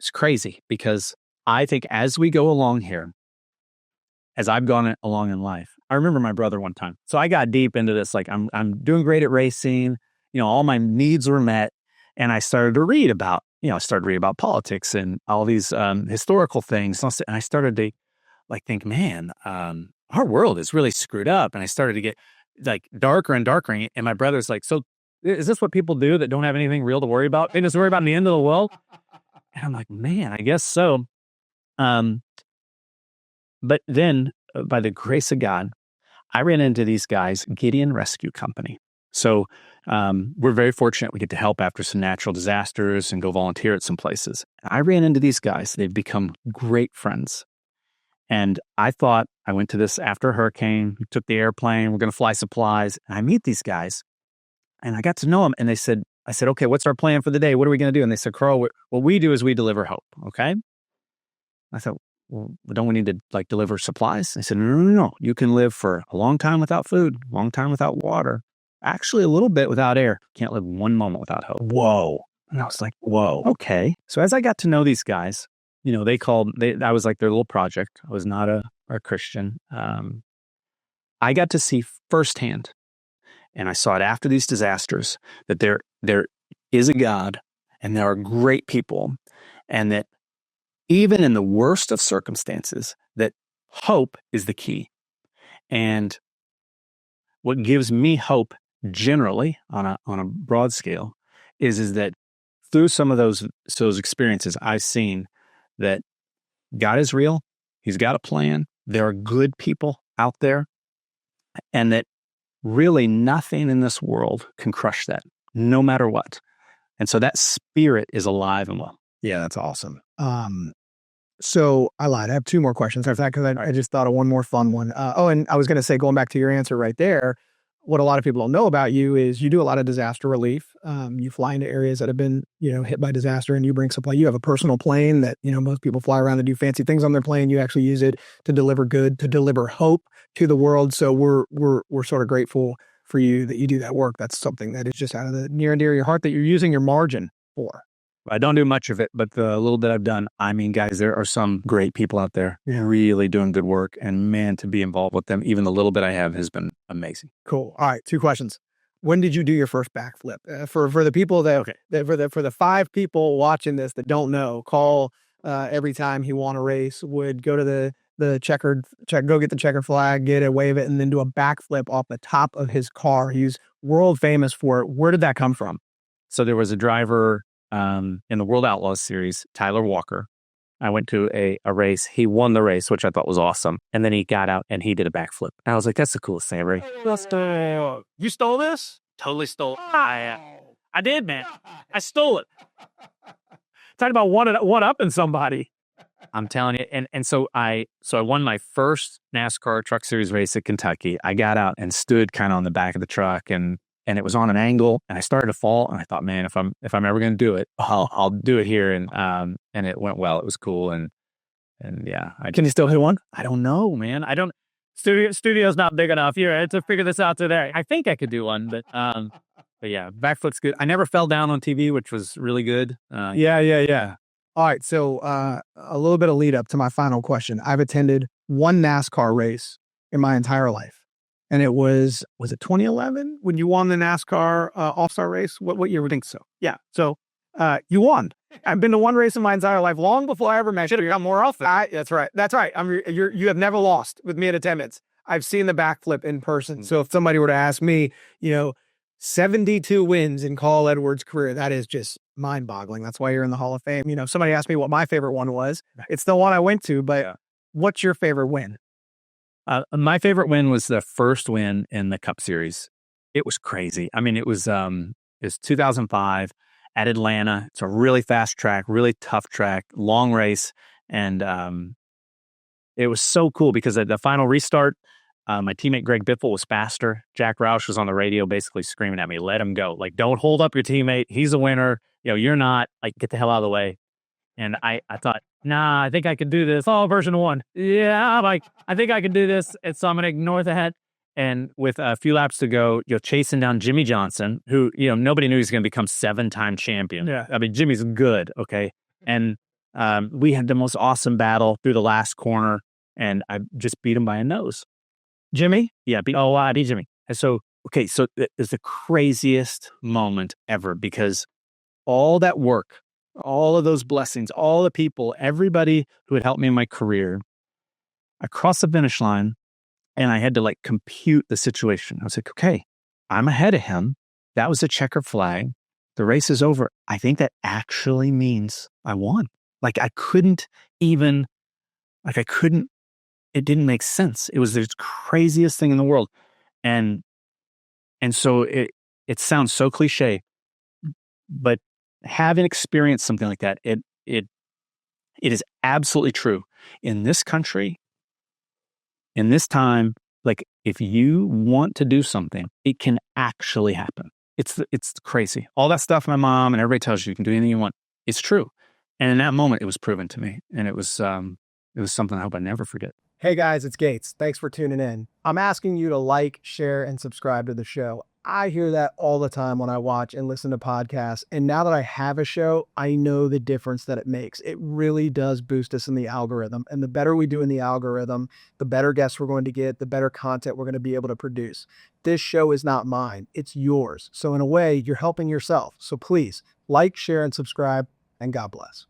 it's crazy because I think as we go along here, as I've gone along in life, I remember my brother one time. So I got deep into this, like I'm doing great at racing, all my needs were met. And I started to read about, politics and all these historical things. And I started to think, man, our world is really screwed up. And I started to get like darker and darker. And my brother's like, so is this what people do that don't have anything real to worry about? They just worry about the end of the world. And I'm like, man, I guess so. But then by the grace of God, I ran into these guys, Gideon Rescue Company. So we're very fortunate. We get to help after some natural disasters and go volunteer at some places. I ran into these guys. They've become great friends. And I thought I went to this after a hurricane, took the airplane, we're going to fly supplies. And I meet these guys and I got to know them. And I said, okay, what's our plan for the day? What are we going to do? And they said, Carl, what we do is we deliver hope. Okay. I thought, well, don't we need to deliver supplies? I said, no. You can live for a long time without food, a long time without water, actually a little bit without air. Can't live one moment without hope. Whoa. And I was like, whoa. Okay. So as I got to know these guys, I was like their little project. I was not a Christian. I got to see firsthand, and I saw it after these disasters, that there is a God and there are great people, and that even in the worst of circumstances, that hope is the key. And what gives me hope generally on a broad scale is that through some of those experiences, I've seen that God is real. He's got a plan. There are good people out there, and that really nothing in this world can crush that, no matter what. And so that spirit is alive and well. Yeah, that's awesome. So I lied. I have two more questions after that because I just thought of one more fun one. And I was going to say, going back to your answer right there, what a lot of people don't know about you is you do a lot of disaster relief. You fly into areas that have been, hit by disaster, and you bring supply. You have a personal plane that, most people fly around and do fancy things on their plane. You actually use it to deliver good, to deliver hope to the world. So we're sort of grateful for you that you do that work. That's something that is just out of the near and dear of your heart that you're using your margin for. I don't do much of it, but the little bit I've done, I mean, guys, there are some great people out there really doing good work. And man, to be involved with them, even the little bit I have has been amazing. Cool. All right. 2 questions. When did you do your first backflip? For the people for the 5 people watching this that don't know, Carl, every time he won a race, would go to go get the checkered flag, get it, wave it, and then do a backflip off the top of his car. He's world famous for it. Where did that come from? So there was a driver in the World Outlaws series, Tyler Walker. I went to a race. He won the race, which I thought was awesome. And then he got out and he did a backflip. I was like, that's the coolest thing ever. You stole this? Totally stole it. I did, man. I stole it. Talking about one-upping somebody. I'm telling you. And so I won my first NASCAR Truck Series race at Kentucky. I got out and stood kind of on the back of the truck, and it was on an angle, and I started to fall, and I thought, man, if I'm ever going to do it, I'll do it here. And it went well. It was cool. And yeah. Can you still hit one? I don't know, man. Studio's not big enough. You had to figure this out today. I think I could do one, but yeah, backflip's good. I never fell down on TV, which was really good. Yeah. All right. So a little bit of lead up to my final question. I've attended one NASCAR race in my entire life. And it was it 2011 when you won the NASCAR All-Star race? What year would you think so? Yeah. So you won. I've been to one race in my entire life, long before I ever met you. Should have got more often. That's right. You have never lost with me at attendance. I've seen the backflip in person. So if somebody were to ask me, 72 wins in Carl Edwards' career, that is just mind-boggling. That's why you're in the Hall of Fame. If somebody asked me what my favorite one was, it's the one I went to. But what's your favorite win? My favorite win was the first win in the Cup Series. It was crazy. I mean, it was 2005 at Atlanta. It's a really fast track, really tough track, long race. And it was so cool because at the final restart, my teammate Greg Biffle was faster. Jack Roush was on the radio basically screaming at me, let him go. Like, don't hold up your teammate. He's a winner. You're not. Like, get the hell out of the way. And I thought, nah, I think I could do this. Oh, version 1. Yeah, I'm like, I think I can do this. And so I'm going to ignore that. And with a few laps to go, you're chasing down Jimmy Johnson, who, nobody knew he was going to become 7-time champion. Yeah. I mean, Jimmy's good. Okay. And We had the most awesome battle through the last corner, and I just beat him by a nose. Jimmy? Yeah, I beat Jimmy. And so, okay, so it's the craziest moment ever because all that work, all of those blessings, all the people, everybody who had helped me in my career, I crossed the finish line and I had to like compute the situation. I was like, okay, I'm ahead of him. That was a checker flag. The race is over. I think that actually means I won. Like I couldn't even, it didn't make sense. It was the craziest thing in the world. And so it sounds so cliche, but having experienced something like that, it is absolutely true. In this country, in this time, like if you want to do something, it can actually happen. It's crazy. All that stuff my mom and everybody tells you can do anything you want. It's true. And in that moment, it was proven to me. And it was something I hope I never forget. Hey guys, it's Gates. Thanks for tuning in. I'm asking you to like, share, and subscribe to the show. I hear that all the time when I watch and listen to podcasts. And now that I have a show, I know the difference that it makes. It really does boost us in the algorithm. And the better we do in the algorithm, the better guests we're going to get, the better content we're going to be able to produce. This show is not mine, it's yours. So in a way, you're helping yourself. So please like, share, and subscribe, and God bless.